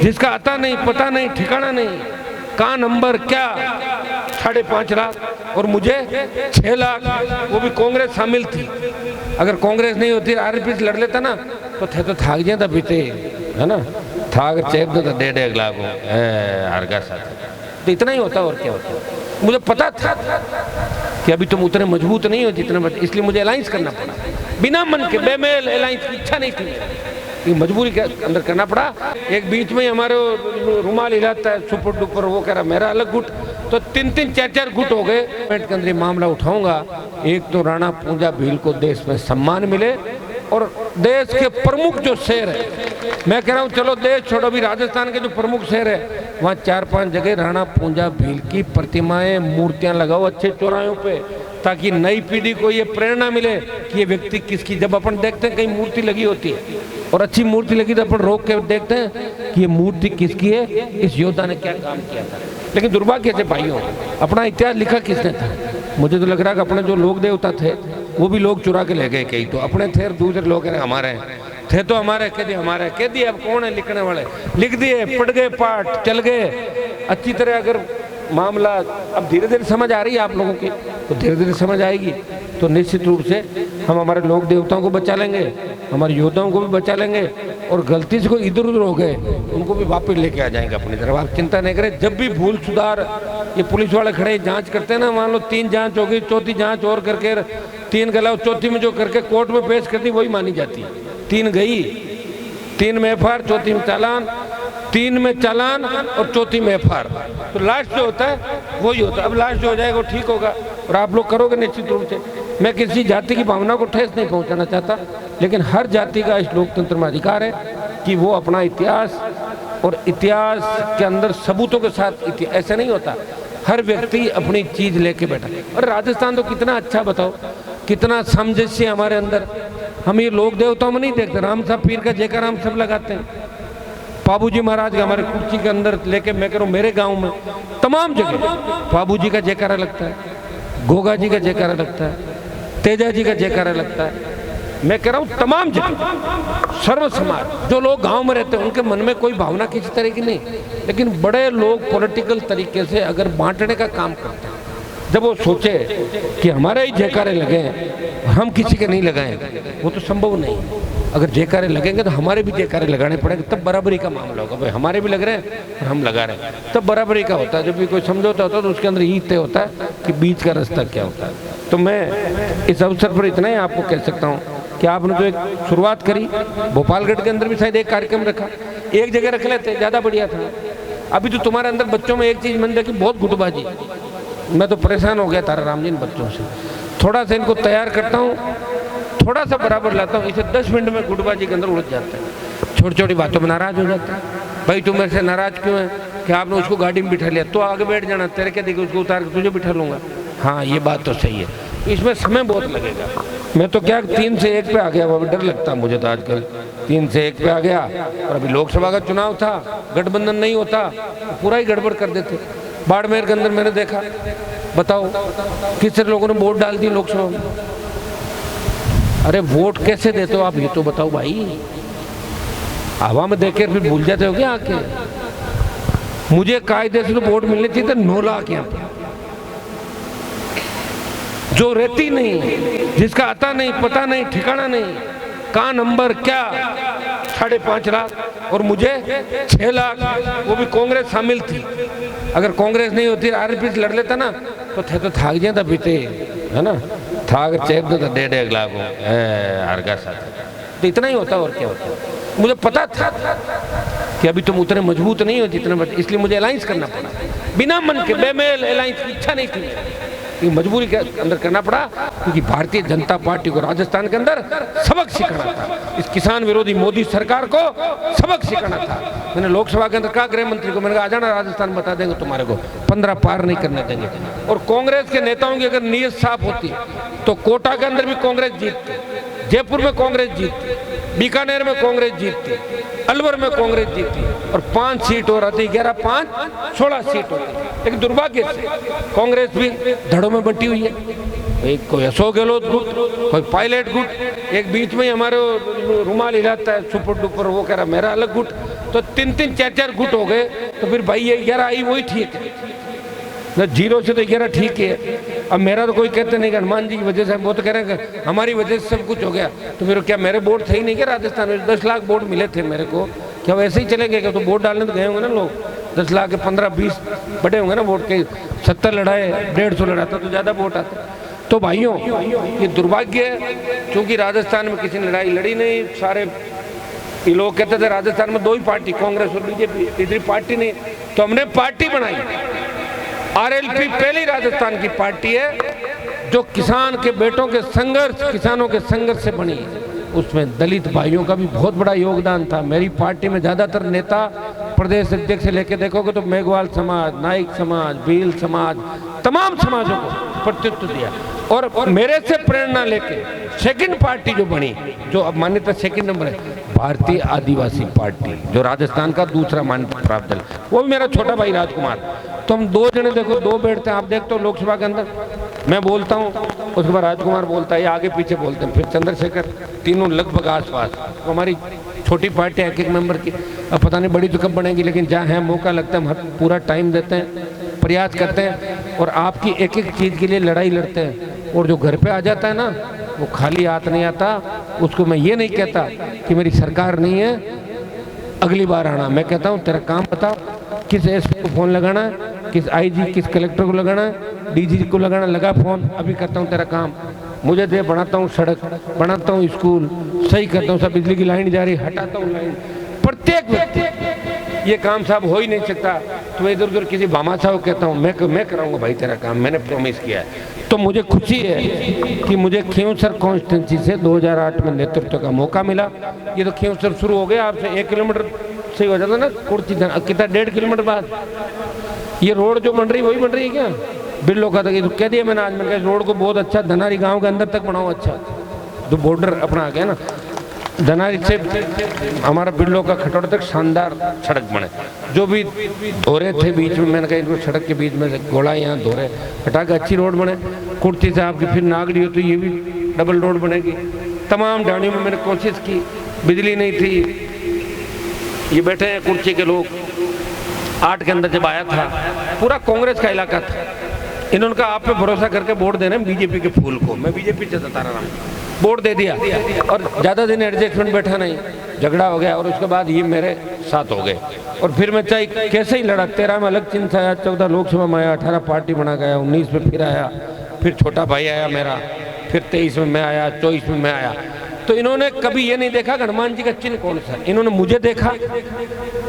जिसका आता नहीं, पता नहीं, ठिकाना नहीं, कहाँ नंबर क्या, 5.5 लाख और मुझे 6 लाख, वो भी कांग्रेस शामिल थी। अगर कांग्रेस नहीं होती, आरपीएस लड़ लेता ना तो थे तो थाक जाता बीते, है ना, थाक चेप दो तो 1.5 लाख हो हर का साथ, तो इतना ही होता और क्या होता। मुझे पता था कि अभी तुम उतने मजबूत नहीं हो जितने, इसलिए मुझे अलायंस करना पड़ा, बिना मन के, बेमेल अलायंस की इच्छा नहीं थी, ये मजबूरी के अंदर करना पड़ा। एक बीच में हमारे रुमाल हिलाता है सुपर डुपर, वो कह रहा मेरा अलग गुट, तो 3-3 4-4 गुट हो गए। पेट के अंदर मामला उठाऊंगा, एक तो राणा पूंजा भील को देश में सम्मान मिले, और देश के प्रमुख जो शहर है, मैं कह रहा हूँ चलो देश छोड़ो, भी राजस्थान के जो प्रमुख शहर है वहाँ 4-5 जगह राणा पूंजा भील की प्रतिमाएं, मूर्तियां लगाओ अच्छे चौराहों पे, ताकि नई पीढ़ी को ये प्रेरणा मिले कि ये व्यक्ति किसकी। जब अपन देखते हैं कहीं मूर्ति लगी होती है और अच्छी मूर्ति लगी तो अपन रोक के देखते हैं कि ये मूर्ति किसकी है, इस योद्धा ने क्या काम किया था। लेकिन दुर्भाग्य से भाइयों, अपना इतिहास लिखा किसने था? मुझे तो लग रहा है कि अपने जो लोक देवता थे वो भी लोग चुरा के ले गए, कई तो अपने थे, दूसरे लोग हमारे थे तो हमारे, कह दिए हमारे, कह दिए अब कौन है लिखने वाले, लिख दिए, पढ़ गए, पाठ चल गए अच्छी तरह। अगर मामला अब धीरे धीरे समझ आ रही है आप लोगों की, तो धीरे धीरे समझ आएगी, तो निश्चित रूप से हम हमारे लोक देवताओं को बचा लेंगे, हमारे योद्धाओं को भी बचा लेंगे, और गलती से कोई इधर उधर हो गए उनको भी वापस लेके आ जाएंगे अपनी तरफ। आप चिंता नहीं करें, जब भी भूल सुधार, ये पुलिस वाले खड़े जांच करते हैं ना, मान लो 3 जांच हो गई, चौथी जांच और करके 3 गला, चौथी में जो करके कोर्ट में पेश कर दी वही मानी जाती है। 3 गई, 3 में एफआईआर, चौथी में चालान, 3 में चालान और चौथी में एफआईआर, तो लास्ट जो होता है वही होता है। अब लास्ट जो हो जाएगा वो ठीक होगा और आप लोग करोगे निश्चित रूप से। मैं किसी जाति की भावना को ठेस नहीं पहुंचाना चाहता, लेकिन हर जाति का इस लोकतंत्र में अधिकार है कि वो अपना इतिहास, और इतिहास के अंदर सबूतों के साथ, ऐसे नहीं होता हर व्यक्ति अपनी चीज लेके बैठा। और राजस्थान तो कितना अच्छा, बताओ कितना सामंजस्य हमारे अंदर। हम ये लोक देवताओं में नहीं देखते, राम साहब पीर का जयकार हम सब लगाते हैं, बाबूजी महाराज का हमारे कुर्सी के अंदर लेके, मैं कह रहा हूँ मेरे गांव में तमाम जगह बाबूजी का जयकारा लगता है, गोगा जी का जयकारा लगता है, तेजा जी का जयकारा लगता है। मैं कह रहा हूँ तमाम जगह सर्व समाज, जो लोग गांव में रहते हैं उनके मन में कोई भावना किसी तरह की नहीं, लेकिन बड़े लोग पॉलिटिकल तरीके से अगर बांटने का काम करते हैं, जब वो सोचे कि हमारे ही जयकारे लगे हम किसी के नहीं लगाएं, वो तो संभव नहीं। अगर जयकारे लगेंगे तो हमारे भी जयकारे लगाने पड़ेंगे, तब बराबरी का मामला होगा। भाई हमारे भी लग रहे हैं और हम लगा रहे हैं, तब बराबरी का होता है। जब भी कोई समझौता होता है तो उसके अंदर ये तय होता है कि बीच का रास्ता क्या होता है। तो मैं इस अवसर पर इतना ही आपको कह सकता हूँ कि आपने जो एक शुरुआत करी, भोपालगढ़ के अंदर भी शायद एक कार्यक्रम रखा, एक जगह रख लेते ज़्यादा बढ़िया था। अभी तो तुम्हारे अंदर बच्चों में एक चीज़ मन देखी, बहुत गुटबाजी। मैं तो परेशान हो गया तारा राम जी इन बच्चों से। थोड़ा सा इनको तैयार करता हूँ, थोड़ा सा बराबर लाता हूँ, इसे 10 मिनट में गुटबाजी के अंदर उलझ जाता है, छोटी छोटी बातों में नाराज हो जाता है। भाई तुम मेरे से नाराज क्यों है कि आपने उसको गाड़ी में बिठा लिया, तो आगे बैठ जाना, तेरे क्या देखिए उसको उतार के तुझे बिठा लूंगा। हाँ ये बात तो सही है, इसमें समय बहुत लगेगा। मैं तो क्या 3 से 1 पे आ गया, वो डर लगता मुझे तो आजकल 3 से 1 पे आ गया। और अभी लोकसभा का चुनाव था, गठबंधन नहीं होता तो पूरा ही गड़बड़ कर देते। बाड़मेर के अंदर मैंने देखा, बताओ किस तरह लोगों ने वोट डाल दी लोकसभा में। अरे वोट कैसे देते हो आप, ये तो बताओ भाई। हवा में देख के फिर भूल जाते हो क्या आके? मुझे कायदे से तो वोट मिलने चाहिए थे 9 लाख यहाँ पे, जो रहती नहीं, जिसका आता नहीं, पता नहीं, ठिकाना नहीं, कहाँ नंबर क्या, 5.5 लाख और मुझे 6 लाख, वो भी कांग्रेस शामिल थी। अगर कांग्रेस नहीं होती, आरपीएस लड़ लेता ना तो थे तो थाक जाता बीते, है ना, थाक चेप दो तो 1.5 लाख हो हर का साथ, तो इतना ही होता और क्या होता। मुझे पता था कि अभी तुम उतने मजबूत नहीं हो जितने, इसलिए मुझे अलायंस करना पड़ा, बिना मन के, बेमेल अलायंस की इच्छा नहीं थी, ये मजबूरी के अंदर करना पड़ा, क्योंकि भारतीय जनता पार्टी को राजस्थान के अंदर सबक सिखाना था। इस किसान विरोधी मोदी सरकार को सबक सिखाना था। मैंने लोकसभा के अंदर कहा गृह मंत्री को, मैंने कहा आ जाना राजस्थान, बता देंगे तुम्हारे को 15 पार नहीं करने देंगे। और कांग्रेस के नेताओं की अगर नीयत साफ होती तो कोटा के अंदर भी कांग्रेस जीतती, जयपुर में कांग्रेस जीतती, बीकानेर में कांग्रेस जीतती, अलवर में कांग्रेस जीती, और 5 सीट और आती, 11, 5, 16 सीट होती। लेकिन दुर्भाग्य से कांग्रेस भी धड़ों में बंटी हुई है। एक कोई अशोक गहलोत गुट, कोई पायलट गुट, एक बीच में ही हमारे रुमाल हिलाता है सुपर डुपर, वो कह रहा मेरा अलग गुट, तो 3-3 4-4 गुट हो गए, तो फिर भाई ये 11 आई वही ठीक है ना, 0 से तो 11 ठीक है। अब मेरा तो कोई कहते नहीं कि हनुमान जी की वजह से, वो तो कह रहे हैं कि हमारी वजह से सब कुछ हो गया। तो फिर क्या मेरे वोट थे ही नहीं क्या राजस्थान में? 10 लाख वोट मिले थे मेरे को, क्या वैसे ही चले गए? क्या तो वोट डालने तो गए होंगे ना लोग, 10 लाख के 15-20 बड़े होंगे ना वोट के, 70 लड़ाए 150 लड़ाता तो ज़्यादा वोट आता। तो भाइयों ये दुर्भाग्य है, क्योंकि राजस्थान में किसी ने लड़ाई लड़ी नहीं। सारे ये लोग कहते थे राजस्थान में 2 ही पार्टी, कांग्रेस और बीजेपी, तीसरी पार्टी नहीं। तो हमने पार्टी बनाई, आरएलपी पहली राजस्थान की पार्टी है जो किसान के बेटों के संघर्ष, किसानों के संघर्ष से बनी है। उसमें दलित भाइयों का भी बहुत बड़ा योगदान था। मेरी पार्टी में ज़्यादातर नेता, प्रदेश अध्यक्ष से लेकर देखोगे तो मेघवाल समाज, नाइक समाज, भील समाज, तमाम समाजों को प्रतिनिधित्व दिया। और मेरे से प्रेरणा लेके सेकंड पार्टी जो बनी, जो अब मान्यता सेकंड नंबर है, भारतीय आदिवासी पार्टी, जो राजस्थान का दूसरा मान्यता प्राप्त दल, वो भी मेरा छोटा भाई राजकुमार। तो हम 2 जने देखो 2 बैठते हैं, आप देखते हो लोकसभा के अंदर, मैं बोलता हूँ, उसके बाद राजकुमार बोलता है, ये आगे पीछे बोलते हैं, फिर चंद्रशेखर, तीनों लगभग आसपास। तो हमारी छोटी पार्टी है 1-1 मेंबर की, अब पता नहीं बड़ी तो कब बनेगी, लेकिन जहाँ है मौका लगता है हम पूरा टाइम देते हैं, प्रयास करते हैं और आपकी एक-एक चीज़ के लिए लड़ाई लड़ते हैं। और जो घर पे आ जाता है ना, वो खाली हाथ नहीं आता। उसको मैं ये नहीं कहता कि मेरी सरकार नहीं है, अगली बार आना। मैं कहता हूँ तेरा काम बता, किस एसपी को फ़ोन लगाना है, किस आईजी, किस कलेक्टर को लगाना है, डीजी को लगाना, लगा फ़ोन, अभी करता हूँ तेरा काम। मुझे दे, बनाता हूँ सड़क, बनाता हूँ स्कूल, सही करता हूँ, सब बिजली की लाइन जा रही हटाता हूँ लाइन। प्रत्येक व्यक्ति ये काम साहब हो ही नहीं सकता, तो मैं इधर उधर किसी भामाशाह को कहता हूँ मैं कराऊंगा भाई तेरा काम, मैंने प्रॉमिस किया है। तो मुझे खुशी है कि मुझे खींवसर कॉन्स्टिट्यूंसी से 2008 में नेतृत्व का मौका मिला। ये तो खींवसर शुरू हो गया, आपसे 1 किलोमीटर से हो जाता ना कुर्ची, कितना 1.5 किलोमीटर बाद ये रोड जो बन रही वही बन रही है क्या? बिल्लो का तो कह दिया मैंने आज, मैंने रोड को बहुत अच्छा धनारी गांव के अंदर तक बनाओ, अच्छा जो बॉर्डर अपना आ गया ना धनारी से हमारा बिल्लो का खटौड़ तक शानदार सड़क बने। जो भी धोरे थे बीच में, मैंने कहा इनको सड़क के बीच में से घोड़ा यहाँ धोरे हटा के अच्छी रोड बने। कुर्ती से आपकी फिर नागड़ी हो तो ये भी डबल रोड बनेगी। तमाम डाणियों में मैंने कोशिश की, बिजली नहीं थी। ये बैठे हैं कुर्सी के लोग, 8 के अंदर जब आया था पूरा कांग्रेस का इलाका था, इन्होंने कहा आप पे भरोसा करके वोट देना है बीजेपी के फूल को। मैं बीजेपी से जता रहा हूँ, वोट दे दिया और ज़्यादा दिन एडजस्टमेंट बैठा नहीं, झगड़ा हो गया और उसके बाद ये मेरे साथ हो गए। और फिर मैं चाहे कैसे ही लड़ा, 13 में अलग चिन्ह आया, 14 लोकसभा में आया, 18 पार्टी बना गया, 19 में फिर आया, फिर छोटा भाई आया मेरा, फिर 23 में मैं आया, 24 में मैं आया। तो इन्होंने कभी ये नहीं देखा कि हनुमान जी का चिन्ह कौन सा, इन्होंने मुझे देखा,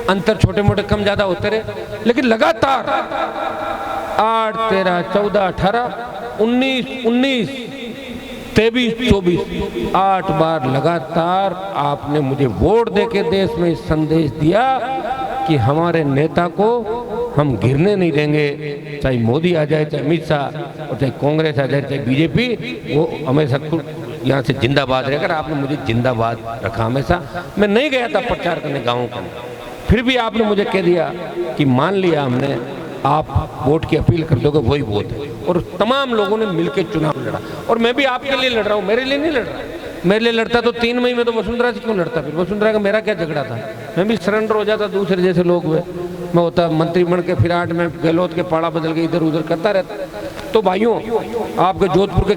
अंतर छोटे मोटे कम ज़्यादा होते रहे, लेकिन लगातार 8, 13, 14, 18, 19, 23, 24 8 बार लगातार आपने मुझे वोट देके देश में इस संदेश दिया कि हमारे नेता को हम गिरने नहीं देंगे, चाहे मोदी आ जाए, चाहे अमित शाह, और चाहे कांग्रेस आ जाए, चाहे बीजेपी, वो हमेशा यहाँ से जिंदाबाद रहकर आपने मुझे जिंदाबाद रखा हमेशा। मैं नहीं गया था प्रचार करने गाँव के अंदर, फिर भी आपने मुझे कह दिया कि मान लिया हमने, आप वोट की अपील कर दोगे वही वोट है। और तमाम लोगों ने मिलकर चुनाव लड़ा और मैं भी आपके लिए लड़ रहा हूँ, मेरे लिए नहीं लड़ रहा। मेरे लिए लड़ता तो 3 मई में तो वसुंधरा से क्यों लड़ता? फिर वसुंधरा का मेरा क्या झगड़ा था? मैं भी सरेंडर हो जाता दूसरे जैसे लोग हुए, मैं होता मंत्री बन के, फिर 8 में गहलोत के पाड़ा बदल के इधर उधर करता रहता। तो भाइयों, आपके जोधपुर के